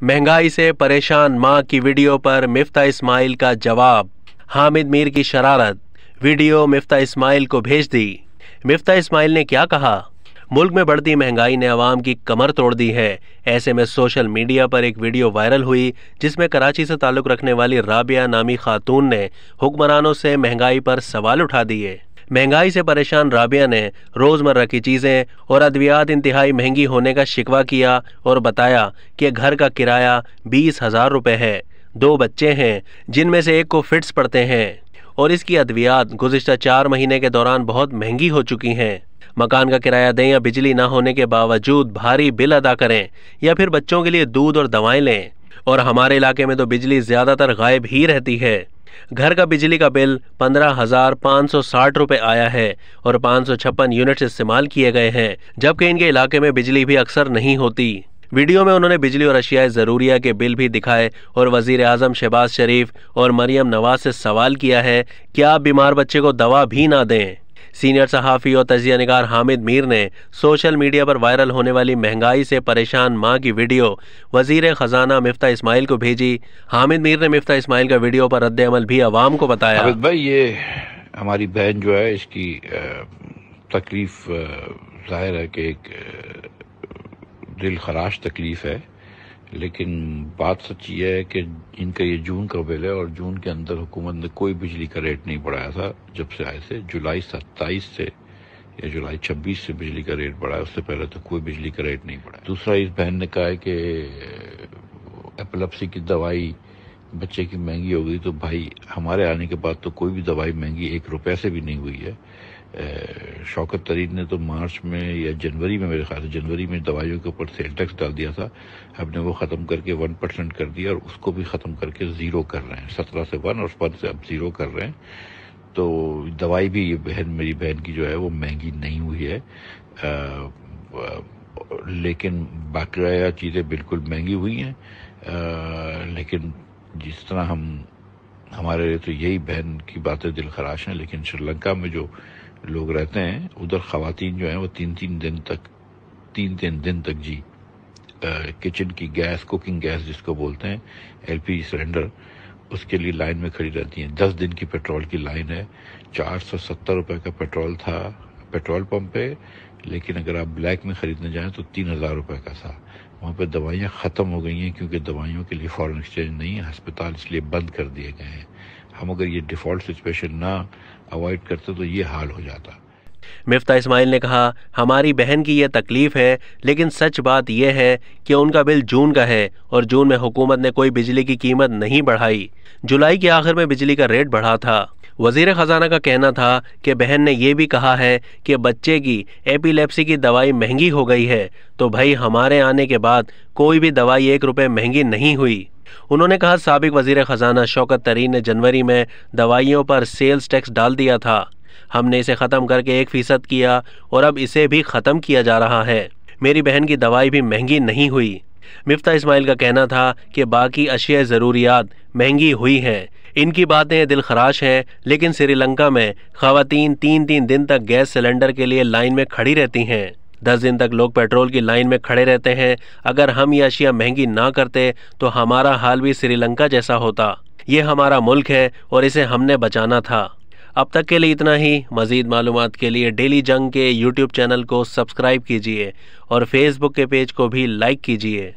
महंगाई से परेशान मां की वीडियो पर मिफ्ता इस्माइल का जवाब। हामिद मीर की शरारत, वीडियो मिफ्ता इस्माइल को भेज दी। मिफ्ता इस्माइल ने क्या कहा? मुल्क में बढ़ती महंगाई ने अवाम की कमर तोड़ दी है। ऐसे में सोशल मीडिया पर एक वीडियो वायरल हुई जिसमें कराची से ताल्लुक रखने वाली राबिया नामी खातून ने हुक्मरानों से महंगाई पर सवाल उठा दिए। महंगाई से परेशान राबिया ने रोज़मर्रा की चीज़ें और अद्वियात इंतहाई महंगी होने का शिकवा किया और बताया कि घर का किराया 20,000 रुपये है, 2 बच्चे हैं जिनमें से एक को फिट्स पड़ते हैं और इसकी अद्वियात गुज़िश्ता 4 महीने के दौरान बहुत महंगी हो चुकी हैं। मकान का किराया दें या बिजली ना होने के बावजूद भारी बिल अदा करें या फिर बच्चों के लिए दूध और दवाएं लें। और हमारे इलाके में तो बिजली ज़्यादातर गायब ही रहती है। घर का बिजली का बिल 15,560 रुपये आया है और 556 यूनिट्स इस्तेमाल किए गए हैं, जबकि इनके इलाके में बिजली भी अक्सर नहीं होती। वीडियो में उन्होंने बिजली और अशियाए ज़रूरिया के बिल भी दिखाए और वज़ीर आज़म शहबाज शरीफ और मरियम नवाज से सवाल किया है कि आप बीमार बच्चे को दवा भी ना दें। सीनियर सहाफ़ी और तजिया निगार हामिद मीर ने सोशल मीडिया पर वायरल होने वाली महंगाई से परेशान मां की वीडियो वज़ीर ख़जाना मिफ्ता इस्माइल को भेजी। हामिद मीर ने मिफ्ता इस्माइल का वीडियो पर रद्द अमल भी अवाम को बताया। हामिद भाई, ये हमारी बहन जो है इसकी तकलीफ जाहिर है कि एक दिल खराश तकलीफ है, लेकिन बात सच्ची है कि इनका ये जून का बिल है और जून के अंदर हुकूमत ने कोई बिजली का रेट नहीं बढ़ाया था। जब से आए थे जुलाई 27 से या जुलाई 26 से बिजली का रेट बढ़ा है, उससे पहले तो कोई बिजली का रेट नहीं बढ़ा। दूसरा, इस बहन ने कहा है कि एपिलेप्सी की दवाई बच्चे की महंगी हो गई, तो भाई हमारे आने के बाद तो कोई भी दवाई महंगी 1 रुपये से भी नहीं हुई है। शौकत तरीन ने तो मार्च में या जनवरी में, मेरे ख्याल से जनवरी में दवाइयों के ऊपर सेल टैक्स डाल दिया था। हमने वो ख़त्म करके 1% कर दिया और उसको भी ख़त्म करके 0 कर रहे हैं। 17 से 1 और 1 से अब 0 कर रहे हैं। तो दवाई भी ये मेरी बहन की जो है वो महंगी नहीं हुई है, लेकिन बाकी चीज़ें बिल्कुल महंगी हुई हैं। लेकिन जिस तरह हमारे लिए तो यही बहन की बातें दिल खराश हैं, लेकिन श्रीलंका में जो लोग रहते हैं उधर ख़वातीन जो हैं वो 3-3 दिन तक जी किचन की गैस, कुकिंग गैस जिसको बोलते हैं, LPG सिलेंडर, उसके लिए लाइन में खड़ी रहती हैं। 10 दिन की पेट्रोल की लाइन है। 470 रुपये का पेट्रोल था पेट्रोल पंप पे, लेकिन अगर आप ब्लैक में ख़रीदने जाएं तो 3,000 रुपये का था। वहाँ पे दवाइयाँ ख़त्म हो गई हैं क्योंकि दवाइयों के लिए फॉरेन एक्सचेंज नहीं है, अस्पताल इसलिए बंद कर दिए गए हैं। हम अगर ये डिफ़ॉल्ट सिचुएशन ना अवॉइड करते तो ये हाल हो जाता। मिफ्ता इस्माइल ने कहा, हमारी बहन की यह तकलीफ है, लेकिन सच बात यह है कि उनका बिल जून का है और जून में हुकूमत ने कोई बिजली की कीमत नहीं बढ़ाई। जुलाई के आखिर में बिजली का रेट बढ़ा था। वज़ीर ख़जाना का कहना था कि बहन ने यह भी कहा है कि बच्चे की एपिलेप्सी की दवाई महंगी हो गई है, तो भाई हमारे आने के बाद कोई भी दवाई 1 रुपये महंगी नहीं हुई। उन्होंने कहा, साबिक वज़ीर ख़जाना शौकत तरीन ने जनवरी में दवाइयों पर सेल्स टैक्स डाल दिया था। हमने इसे ख़त्म करके 1% किया और अब इसे भी ख़त्म किया जा रहा है। मेरी बहन की दवाई भी महंगी नहीं हुई। मिफ्ता इस्माइल का कहना था कि बाकी अशिया ज़रूरियात महंगी हुई हैं। इनकी बातें दिल खराश हैं, लेकिन श्रीलंका में ख़वातीन 3-3 दिन तक गैस सिलेंडर के लिए लाइन में खड़ी रहती हैं। 10 दिन तक लोग पेट्रोल की लाइन में खड़े रहते हैं। अगर हम ये अशिया महंगी ना करते तो हमारा हाल भी श्रीलंका जैसा होता। ये हमारा मुल्क है और इसे हमने बचाना था। अब तक के लिए इतना ही। मज़ीद मालूमात के लिए डेली जंग के YouTube चैनल को सब्सक्राइब कीजिए और फेसबुक के पेज को भी लाइक कीजिए।